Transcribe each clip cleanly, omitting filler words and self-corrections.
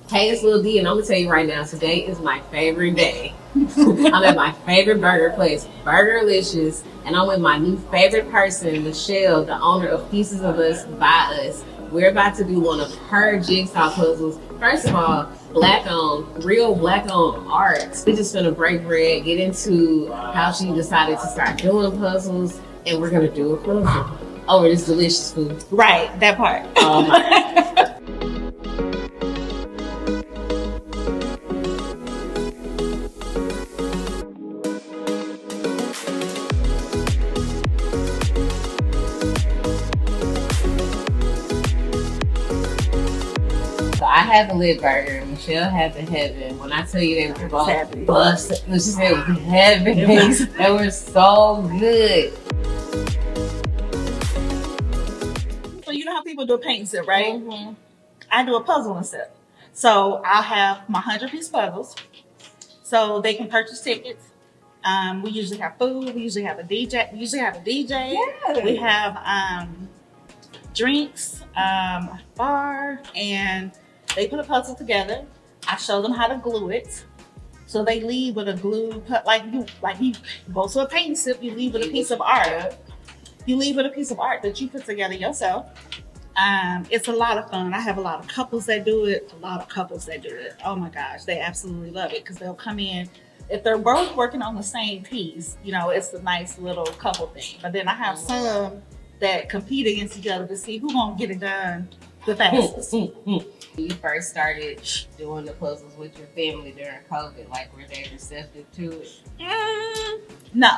Hey, it's Lil D, and I'm gonna tell you right now, today is my favorite day. I'm at my favorite burger place, Burgerlicious, and I'm with my new favorite person, Michelle, the owner of Pieces of Us by Us. We're about to do one of her jigsaw puzzles. First of all, black-owned, real black-owned art. We're just gonna break bread, get into how she decided to start doing puzzles, and we're gonna do a puzzle over this delicious food. Right, that part. So I had the lid burger, and Michelle had the heaven. When I tell you they were both busted, she said it was heaven. They were so good. So you know how people do a paint and sip, right? Mm-hmm. I do a puzzle and sip. So I'll have my 100-piece puzzles. So they can purchase tickets. We usually have food. We usually have a DJ. Yeah. We have drinks, bar, and they put a puzzle together. I show them how to glue it. So they leave with a glue, like you go to a paint and sip, you leave with a piece of art. You leave with a piece of art that you put together yourself. It's a lot of fun. I have a lot of couples that do it. Oh my gosh, they absolutely love it because they'll come in. If they're both working on the same piece, you know, it's a nice little couple thing. But then I have some that compete against each other to see who's gonna get it done the fastest. You first started doing the puzzles with your family during COVID, like were they receptive to it? No.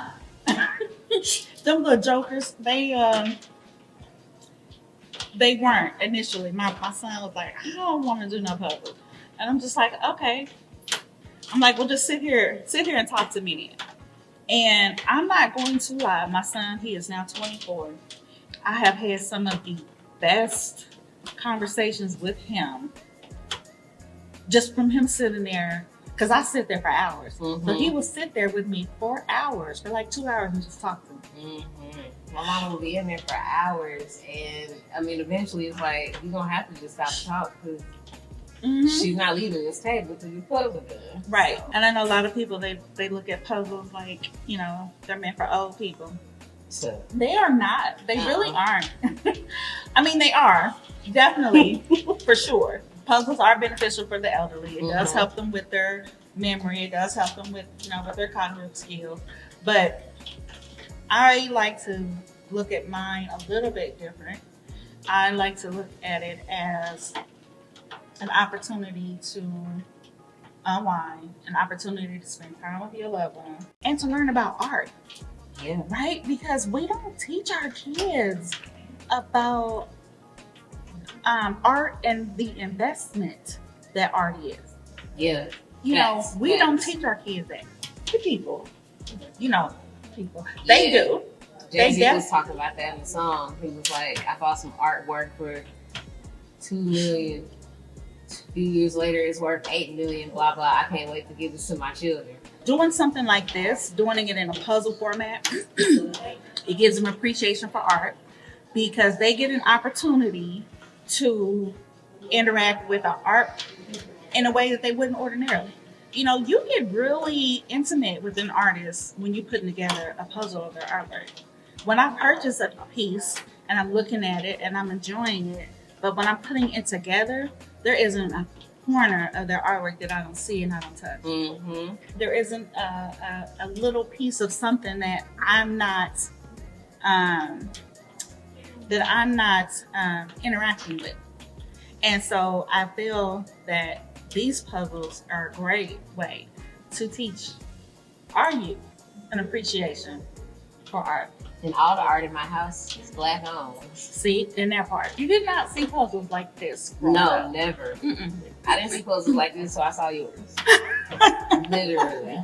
Them little jokers, they weren't initially. My son was like, I don't want to do no puzzle. And I'm just like, okay. I'm like, well, just sit here and talk to me then. And I'm not going to lie, my son, he is now 24. I have had some of the best conversations with him just from him sitting there, because I sit there for hours. Mm-hmm. So he will sit there with me for hours, for like 2 hours, and just talk to me. Mm-hmm. My mom will be in there for hours, and I mean, eventually it's like, you're going to have to just stop talking because she's not leaving this table until you puzzle done. Right. And I know a lot of people, they look at puzzles like, you know, they're meant for old people. So They are not. They really aren't. I mean, they are. Definitely. For sure. Puzzles are beneficial for the elderly. It does help them with their memory. It does help them with, you know, with their cognitive skills. But I like to look at mine a little bit different. I like to look at it as an opportunity to unwind, an opportunity to spend time with your loved one, and to learn about art. yeah. Right? Because we don't teach our kids about art and the investment that art is. Yeah. You know, we don't teach our kids that. The people, you know, they do. Jay-Z was talking about that in the song. He was like, I bought some artwork for $2 million. A few years later, it's worth $8 million, blah, blah. I can't wait to give this to my children. Doing something like this, doing it in a puzzle format, it gives them appreciation for art because they get an opportunity to interact with the art in a way that they wouldn't ordinarily. You know, you get really intimate with an artist when you're putting together a puzzle of their artwork. When I purchase a piece and I'm looking at it and I'm enjoying it, but when I'm putting it together, there isn't a corner of their artwork that I don't see and I don't touch. Mm-hmm. There isn't a little piece of something that I'm not interacting with. And so I feel that these puzzles are a great way to teach our youth an appreciation for art. And all the art in my house is black owned. See, in that part. You did not see puzzles like this. No, never. I didn't see puzzles like this, so I saw yours. Literally.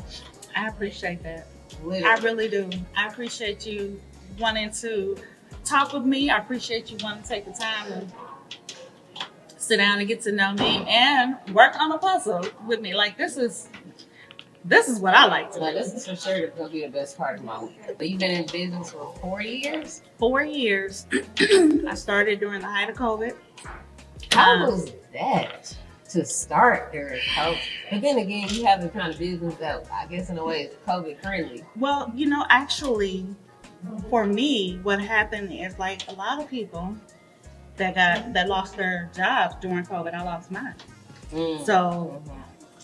I appreciate that. Literally. I really do. I appreciate you wanting to talk with me. I appreciate you wanting to take the time to sit down and get to know me and work on a puzzle with me. Like, this is what I like to do. This is for sure going to be the best part of my week. But you've been in business for 4 years? 4 years. I started during the height of COVID. How was that? to start during COVID. But then again, you have the kind of business that I guess in a way is COVID friendly. Well, actually, for me, what happened is like a lot of people that lost their jobs during COVID. I lost mine. So,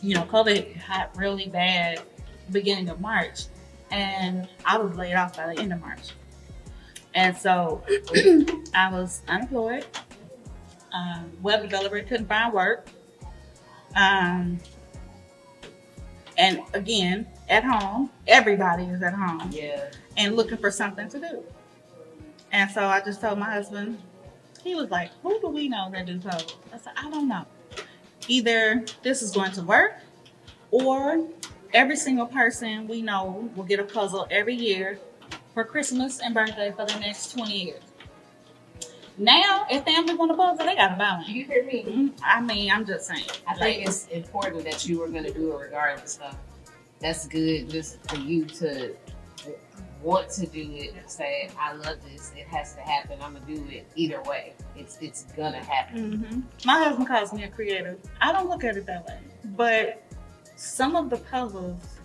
COVID hit really bad beginning of March, and I was laid off by the end of March. And so I was unemployed, web developer, couldn't find work. And again, at home, everybody is at home. Yeah. And looking for something to do. And so I just told my husband, he was like, who do we know that do puzzles? I said, I don't know. Either this is going to work, or every single person we know will get a puzzle every year for Christmas and birthday for the next 20 years. Now, if family want a puzzle, they gotta buy one. You hear me? I mean, I'm just saying. I think it's important that you were gonna do it regardless. So that's good just for you to want to do it and say, I love this, it has to happen, I'm gonna do it either way. It's gonna happen. My husband calls me a creative. I don't look at it that way. But some of the puzzles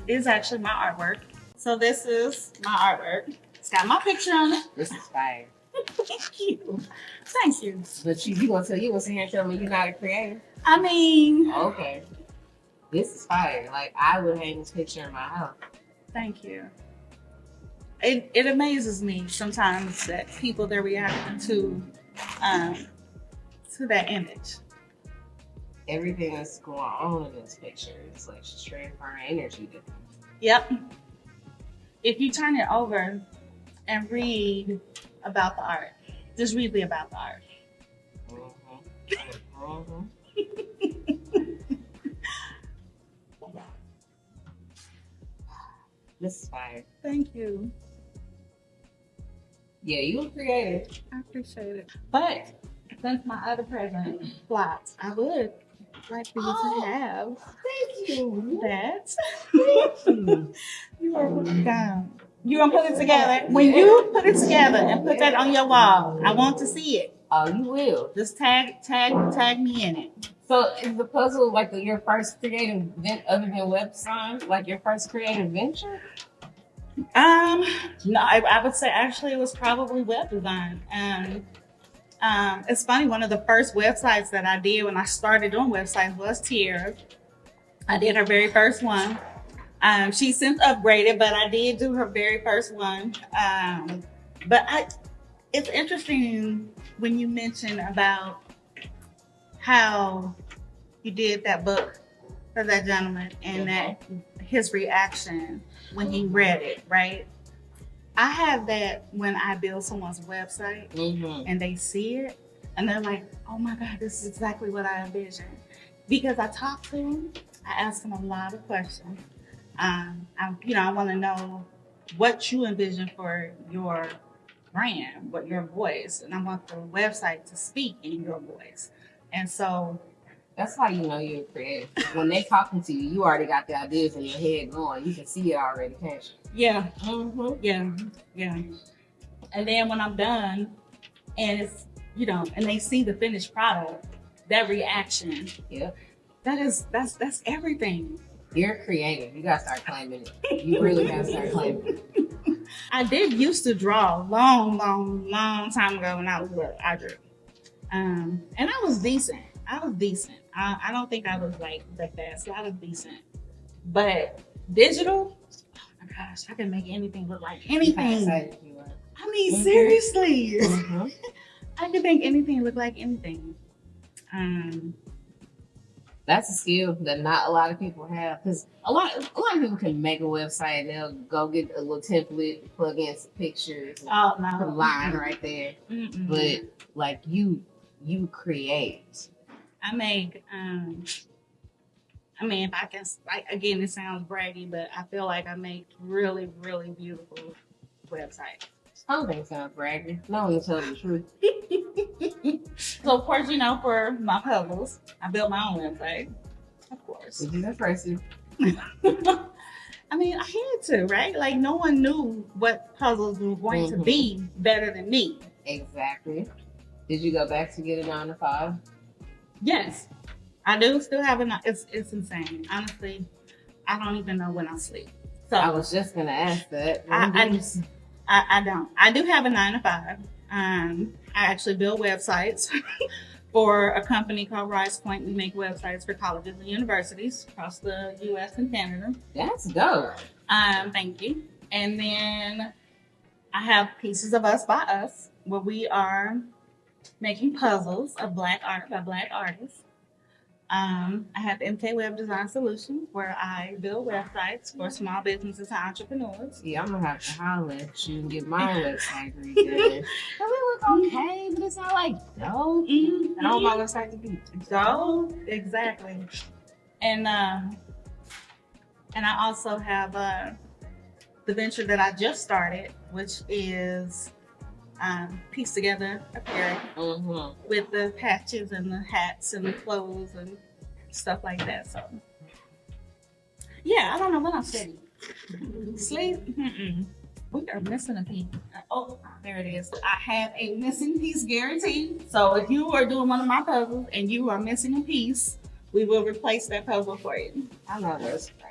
is actually my artwork. So this is my artwork. It's got my picture on it. This is fire. Thank you. Thank you. But you want to sit here and tell me you're not a creator? I mean, okay. This is fire. Like, I would hang this picture in my house. Thank you. It amazes me sometimes that people, they're reacting to that image. Everything that's going on in this picture is like she's transferring energy to. Yep. If you turn it over and read about the art, just read about the art. This is fire. Thank you. Yeah, you were creative. I appreciate it. But since my other present flopped, I would like for you to have. Thank you. That. Thank you. You are welcome. You gonna put it together. When you put it together and put that on your wall, I want to see it. Oh, you will. Just tag me in it. So is the puzzle like your first creative other than web design? Like your first creative venture? No, I would say actually it was probably web design. It's funny, one of the first websites that I did when I started doing websites was Tierra. I did her very first one. She's since upgraded, but I did do her very first one. It's interesting when you mention about how you did that book for that gentleman and that his reaction when he read it, right? I have that when I build someone's website and they see it and they're like, oh my God, this is exactly what I envisioned. Because I talk to them, I ask them a lot of questions. I want to know what you envision for your brand, what your voice, and I want the website to speak in your voice. And so that's how you know you're creative. When they talking to you, you already got the ideas in your head going. You can see it already, can't you? Yeah. Yeah. And then when I'm done, and it's and they see the finished product, that reaction. Yep. That's everything. You're creative. You gotta start claiming it. You really gotta start claiming it. I did used to draw long time ago when I was little. I drew. And I was decent. I don't think I was like the best. I was decent. But digital, oh my gosh, I can make anything look like anything. I mean, seriously. I can make anything look like anything. That's a skill that not a lot of people have, because a lot of people can make a website and they'll go get a little template, plug in some pictures, and put a line right there. But like you create. I make. If I can, again, it sounds braggy, but I feel like I make really, really beautiful websites. I don't think it sounds braggy. No one will tell the truth. So, of course, for my puzzles, I built my own website. Of course. Which is impressive. I mean, I had to, right? Like, no one knew what puzzles were going to be better than me. Exactly. Did you go back to get a 9 to 5? Yes. I do still have a. It's insane. Honestly, I don't even know when I sleep. So I was just gonna ask that. I don't. I do have a 9 to 5. I actually build websites for a company called Rise Point. We make websites for colleges and universities across the U.S. and Canada. That's dope. Thank you. And then I have Pieces of Us by Us, where we are making puzzles of Black art by Black artists. I have MK Web Design Solutions, where I build websites for small businesses and entrepreneurs. Yeah, I'm gonna have to holler at you and get my website redone. It looks okay, but it's not like dope. Mm-hmm. And I want my website to be dope. Exactly. And I also have the venture that I just started, which is piece together apparel with the patches and the hats and the clothes and stuff like that. So, yeah, I don't know what I'm saying. Sleep? Mm-mm. We are missing a piece. Oh, there it is. I have a missing piece guarantee. So if you are doing one of my puzzles and you are missing a piece, we will replace that puzzle for you. I know that's right.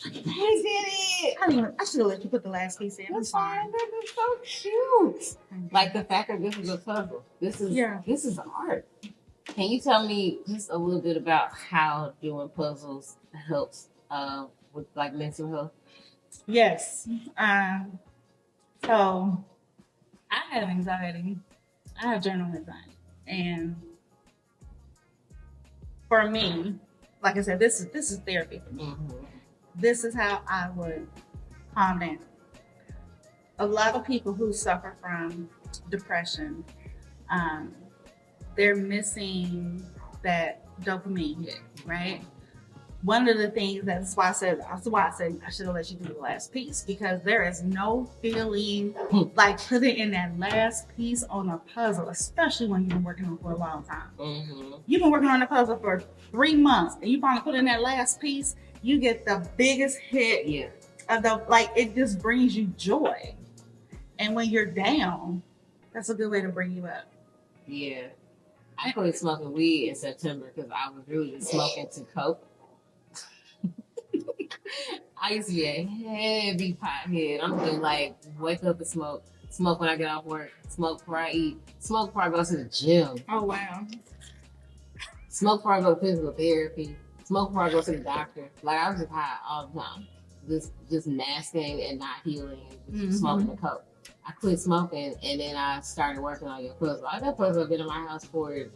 I did it. I should have let you put the last piece in. That's fine. That is so cute. Like the fact that this is a puzzle. This is art. Can you tell me just a little bit about how doing puzzles helps with like mental health? Yes. So I have anxiety. I have journal anxiety, and for me, like I said, this is therapy for me. Mm-hmm. This is how I would calm down. A lot of people who suffer from depression, they're missing that dopamine hit, right? One of the things that's why I said I should have let you do the last piece, because there is no feeling like putting in that last piece on a puzzle, especially when you've been working on it for a long time. Mm-hmm. You've been working on the puzzle for 3 months, and you finally put in that last piece. You get the biggest hit of it just brings you joy. And when you're down, that's a good way to bring you up. Yeah. I quit smoking weed in September because I was really just smoking to cope. I used to be a heavy pothead. I'm gonna like wake up and smoke when I get off work, smoke before I eat, smoke before I go to the gym. Oh wow. Smoke before I go to physical therapy. Smoke before I go to the doctor. Like I was just high all the time. Just masking and not healing and just smoking the coke. I quit smoking and then I started working on your puzzle. That puzzle had been in my house for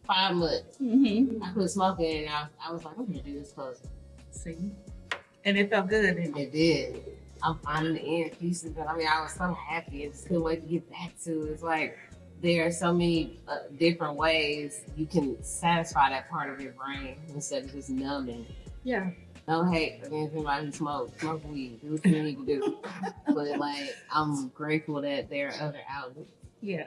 5 months. Mm-hmm. I quit smoking and I was like, I'm gonna do this puzzle. See? And it felt good, didn't it? It did. I'm finding the end pieces, but I was so happy and just couldn't wait to get back to it. It's like there are so many different ways you can satisfy that part of your brain instead of just numbing. Yeah. No hate against anybody who smoke weed. Do what you need to do. But like, I'm grateful that there are other outlets. Yeah.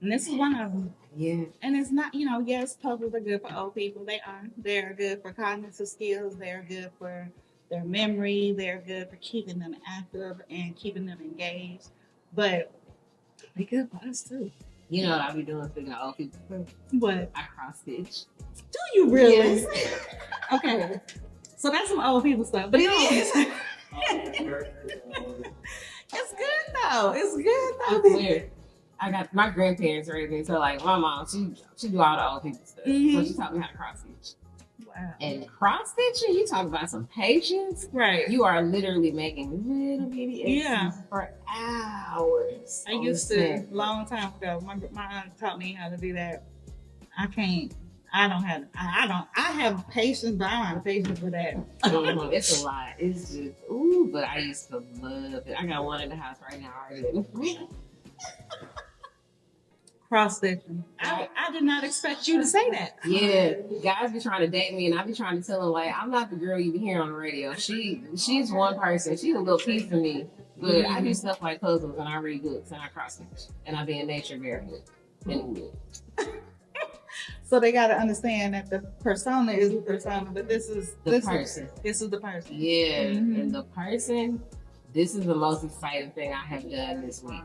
And this is one of them. Yeah. And it's not, yes, puzzles are good for old people. They are. They're good for cognitive skills. They're good for their memory. They're good for keeping them active and keeping them engaged. But they're good for us too. You know what I be doing speaking of old people? What? I cross stitch. Do you really? Yes. Okay. So that's some old people stuff. But it is. It's good though. It's good though. It's weird. I got my grandparents raised me, so like my mom, she do all the old people stuff. Mm-hmm. So she taught me how to cross stitch. Wow. And cross stitching, you talk about some patience. Right. You are literally making little bitty X's for hours. I used to, long time ago, my aunt taught me how to do that. I have patience, but I don't have patience for that. It's a lot. It's just, but I used to love it. I got one in the house right now already. Cross stitching. I did not expect you to say that. Yeah, guys be trying to date me, and I be trying to tell them like I'm not the girl you be hearing on the radio. She's one person. She's a little piece of me, but I do stuff like puzzles, and I read books, and I cross stitch, and I be in nature barefoot. So they got to understand that the persona is the persona, but this is the person. This is the person. Yeah, and the person. This is the most exciting thing I have done this week.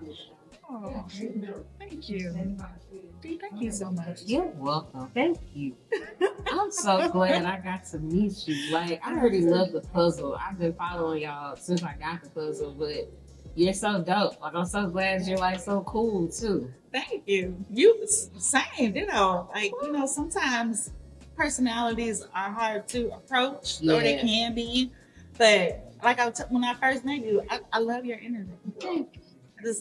Oh, thank you. Thank you so much. You're welcome. Thank you. I'm so glad I got to meet you. Like, I already love the puzzle. I've been following y'all since I got the puzzle, but you're so dope. Like, I'm so glad you're like so cool too. Thank you. You same, you know, like, you know, sometimes personalities are hard to approach, or they can be. But like when I first met you, I love your energy.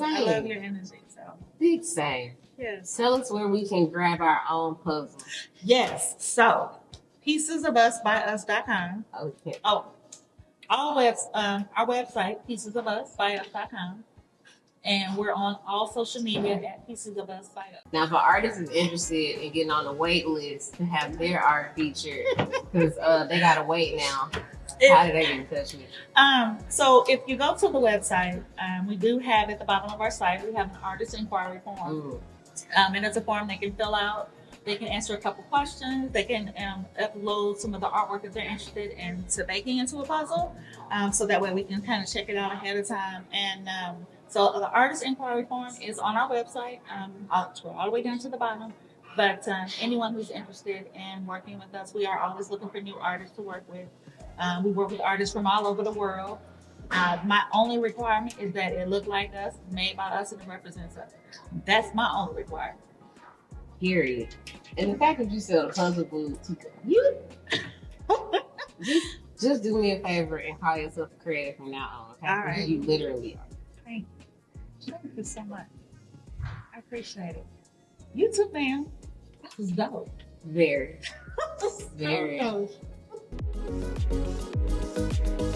I love your energy. So big same. Yes. Tell us where we can grab our own puzzle. Yes. So piecesofusbyus.com. Okay. Oh, our website, piecesofusbyus.com. And we're on all social media at Pieces of Us by Us. Now, if an artist is interested in getting on the wait list to have their art featured, because they gotta wait now, how do they get in touch with you? So if you go to the website, we do have at the bottom of our site, we have an artist inquiry form. And it's a form they can fill out. They can answer a couple questions. They can upload some of the artwork that they're interested in to making into a puzzle. So that way we can kind of check it out ahead of time. And so the artist inquiry form is on our website. I'll scroll all the way down to the bottom. But anyone who's interested in working with us, we are always looking for new artists to work with. We work with artists from all over the world. My only requirement is that it look like us, made by us, and it represents us. That's my only requirement. Period. And the fact that you sell a puzzle book, you just do me a favor and call yourself a creative from now on. Okay? All right. You literally are. Thank you. Thank you so much. I appreciate it. You too, ma'am. That was dope. Very. Very. So dope.